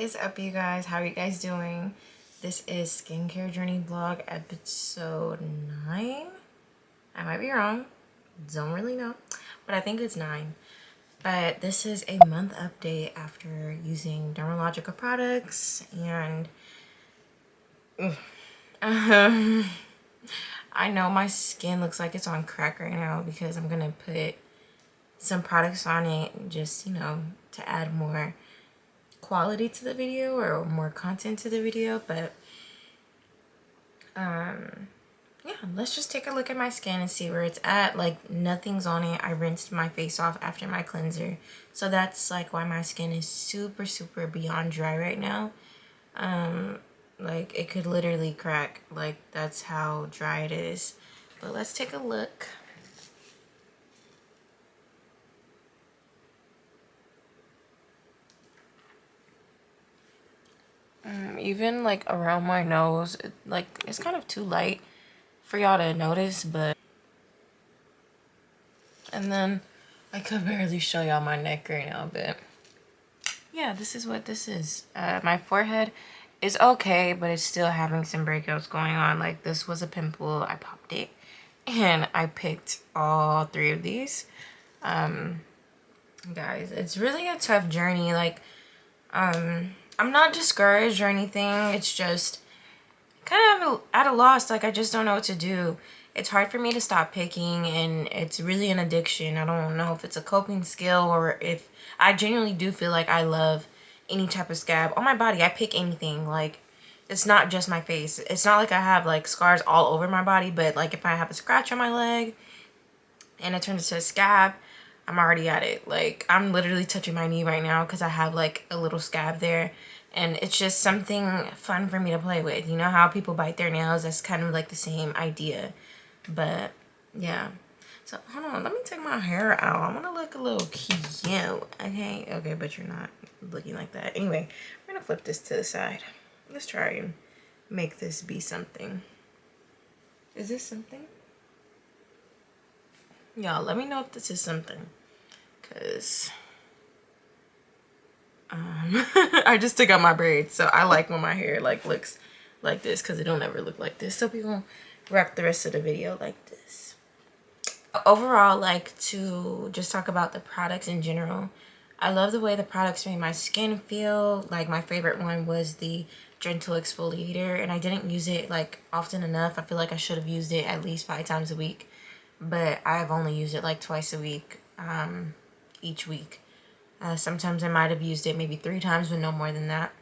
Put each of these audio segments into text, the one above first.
is up, you guys? How are you guys doing? This is skincare journey vlog episode 9. I might be wrong, don't really know, but I think it's 9. But this is a month update after using Dermalogica products, and I know my skin looks like it's on crack right now because I'm gonna put some products on it just, to add more quality to the video or more content to the video. But yeah, let's just take a look at my skin and see where it's at. Like, nothing's on it. I rinsed my face off after my cleanser, so that's like why my skin is super beyond dry right now. Like, it could literally crack. Like, that's how dry it is. But let's take a look. Even like around my nose, it's kind of too light for y'all to notice, but and then I could barely show y'all my neck right now, but yeah, this is what this is. My forehead is okay, but it's still having some breakouts going on. Like, this was a pimple, I popped it, and I picked all 3 of these. Guys, it's really a tough journey. Like, I'm not discouraged or anything. It's just kind of at a loss. Like, I just don't know what to do. It's hard for me to stop picking, and it's really an addiction. I don't know if it's a coping skill or if I genuinely do feel like I love any type of scab on my body. I pick anything. Like, it's not just my face. It's not like I have like scars all over my body, but like if I have a scratch on my leg and it turns into a scab, I'm already at it. Like, I'm literally touching my knee right now because I have like a little scab there, and it's just something fun for me to play with. You know how people bite their nails? That's kind of like the same idea. But yeah, so hold on, let me take my hair out. I want to look a little cute. Okay, but you're not looking like that. Anyway, we're gonna flip this to the side. Let's try and make this be something. Is this something? Y'all, let me know if this is something, because I just took out my braids, so I like when my hair like looks like this, because it don't ever look like this. So we're gonna rock the rest of the video like this. Overall, like, to just talk about the products in general, I love the way the products made my skin feel. Like, my favorite one was the gentle exfoliator, and I didn't use it like often enough. I feel like I should have used it at least 5 times a week, but I've only used it like twice a week, each week. Sometimes I might have used it maybe 3 times, but no more than that.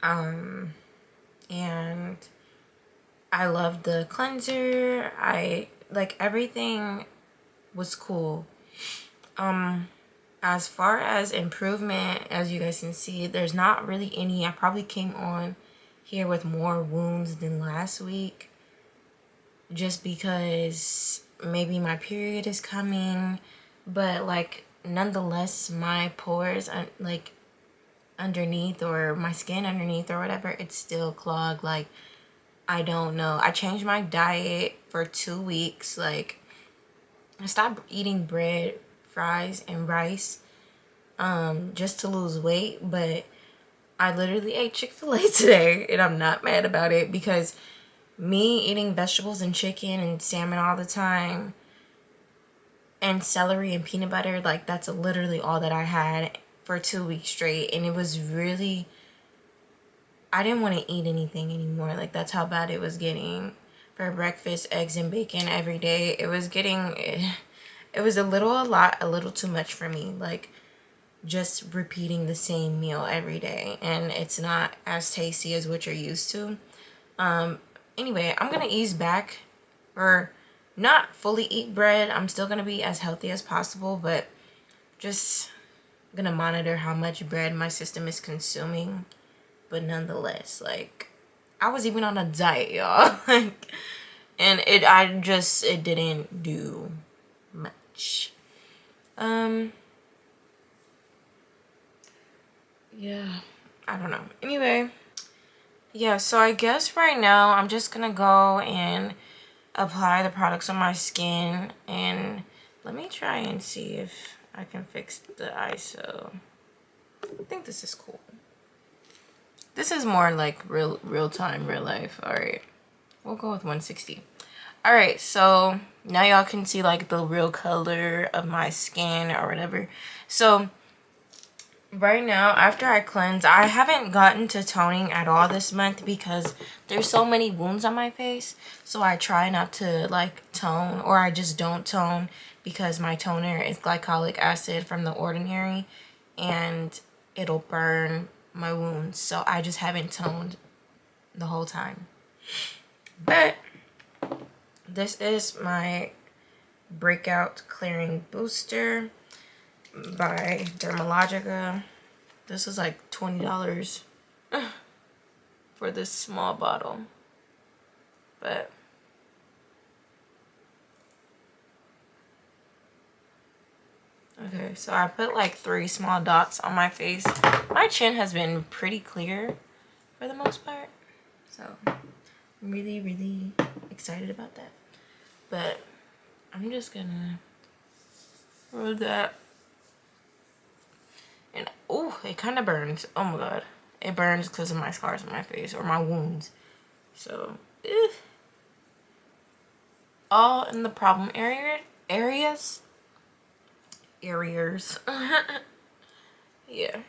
And I loved the cleanser. Like, everything was cool. As far as improvement, as you guys can see, there's not really any. I probably came on here with more wounds than last week, just because maybe my period is coming, but like, nonetheless, my pores like underneath, or my skin underneath or whatever, it's still clogged. Like, I don't know. I changed my diet for 2 weeks. Like, I stopped eating bread, fries, and rice just to lose weight, but I literally ate Chick-fil-A today, and I'm not mad about it, because me eating vegetables and chicken and salmon all the time and celery and peanut butter, like, that's literally all that I had for 2 weeks straight, and it was really, I didn't want to eat anything anymore. Like, that's how bad it was getting. For breakfast, eggs and bacon every day. It was getting, it was a little too much for me. Like, just repeating the same meal every day, and it's not as tasty as what you're used to. Anyway, I'm gonna ease back, or not fully eat bread. I'm still gonna be as healthy as possible, but just gonna monitor how much bread my system is consuming. But nonetheless, like, I was even on a diet, y'all. Like, and it didn't do much. Yeah, I don't know. Anyway, yeah, so I guess right now I'm just gonna go and apply the products on my skin, and let me try and see if I can fix the ISO. I think this is cool. This is more like real time, real life. All right, we'll go with 160. All right, so now y'all can see like the real color of my skin or whatever. So right now, after I cleanse, I haven't gotten to toning at all this month because there's so many wounds on my face. So I try not to like tone, or I just don't tone because my toner is glycolic acid from The Ordinary and it'll burn my wounds. So I just haven't toned the whole time. But this is my Breakout Clearing Booster by Dermalogica. This is like $20 for this small bottle. But okay, so I put like 3 small dots on my face. My chin has been pretty clear for the most part. So I'm really excited about that. But I'm just gonna roll that. And oh, it kind of burns. Oh my god, it burns because of my scars on my face or my wounds. So all in the problem areas. Yeah.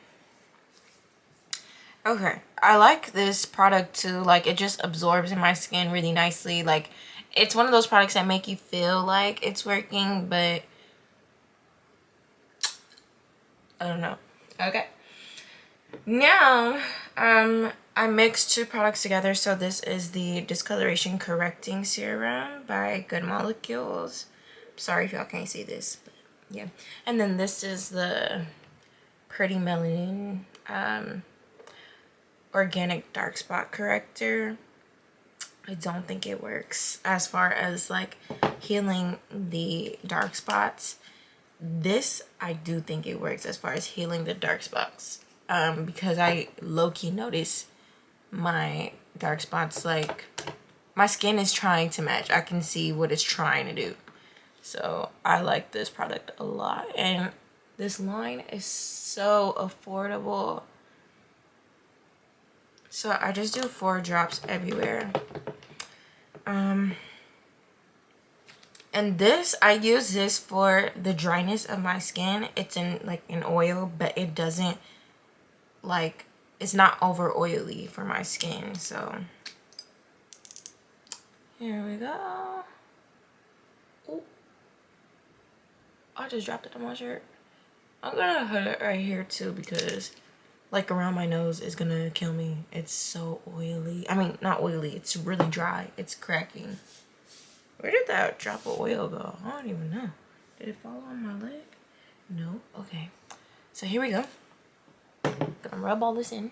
Okay, I like this product too. Like, it just absorbs in my skin really nicely. Like, it's one of those products that make you feel like it's working, but I don't know. Okay, now I mixed 2 products together. So this is the Discoloration Correcting Serum by Good Molecules. Sorry if y'all can't see this, but yeah. And then this is the Pretty Melanin Organic Dark Spot Corrector. I don't think it works as far as like healing the dark spots. This, I do think it works as far as healing the dark spots, because I low-key notice my dark spots. Like, my skin is trying to match. I can see what it's trying to do. So I like this product a lot, and this line is so affordable. So I just do 4 drops everywhere. And this, I use this for the dryness of my skin. It's in like an oil, but it doesn't like, it's not over oily for my skin. So here we go. Ooh. I just dropped it on my shirt. I'm gonna put it right here too, because like around my nose is gonna kill me. It's so oily. I mean, not oily, it's really dry. It's cracking. Where did that drop of oil go? I don't even know. Did it fall on my leg? No. Okay. So here we go. Gonna rub all this in.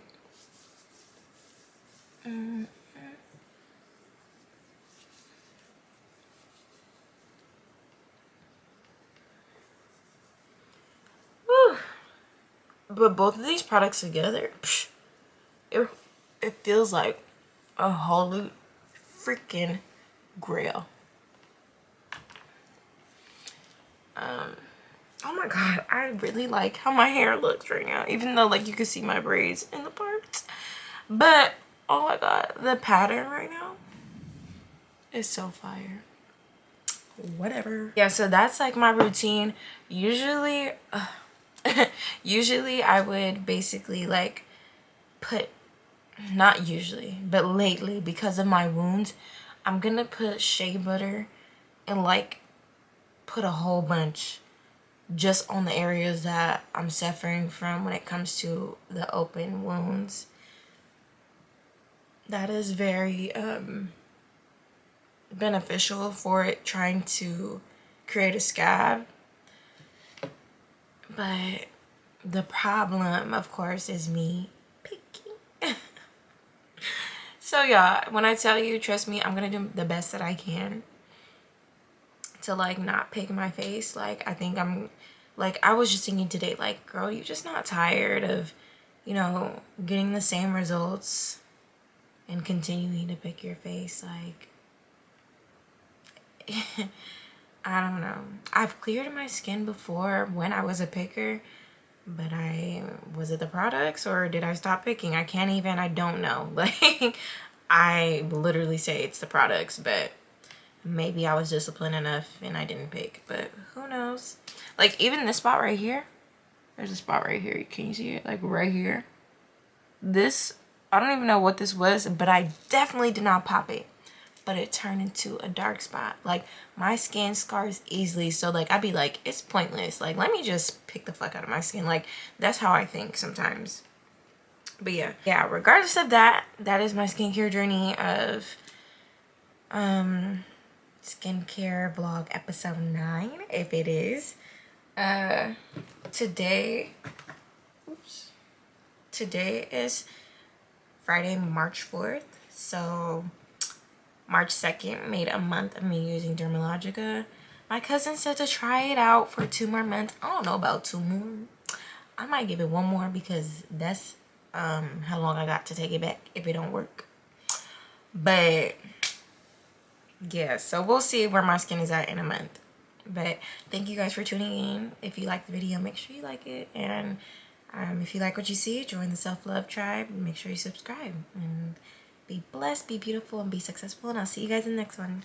Whew. But both of these products together, it feels like a holy freaking grail. Oh my god, I really like how my hair looks right now, even though like you can see my braids in the parts. But oh my god, the pattern right now is so fire. Whatever. Yeah, so that's like my routine. Usually usually I would basically like put, not usually, but lately because of my wounds, I'm gonna put shea butter and like put a whole bunch just on the areas that I'm suffering from when it comes to the open wounds. That is very beneficial for it trying to create a scab. But the problem, of course, is me picking. So yeah, when I tell you, trust me, I'm gonna do the best that I can to like not pick my face. Like, I think I'm like, I was just thinking today, like, girl, you just not tired of, you know, getting the same results and continuing to pick your face. Like, I don't know. I've cleared my skin before when I was a picker, But was it the products or did I stop picking? I don't know. Like, I literally say it's the products, but maybe I was disciplined enough and I didn't pick, but who knows? Like, even this spot right here, there's a spot right here. Can you see it? Like, right here. This, I don't even know what this was, but I definitely did not pop it. But it turned into a dark spot. Like, my skin scars easily, so like I'd be like, it's pointless. Like, let me just pick the fuck out of my skin. Like, that's how I think sometimes. But yeah, regardless of that, that is my skincare journey of skincare vlog episode 9, if it is. Today is Friday, March 4th, so March 2nd made a month of me using Dermalogica. My cousin said to try it out for 2 more months. I don't know about 2 more. I might give it 1 more because that's how long I got to take it back if it don't work. But yeah, so we'll see where my skin is at in a month. But thank you guys for tuning in. If you like the video, make sure you like it. And if you like what you see, join the self-love tribe. Make sure you subscribe. And be blessed, be beautiful, and be successful. And I'll see you guys in the next one.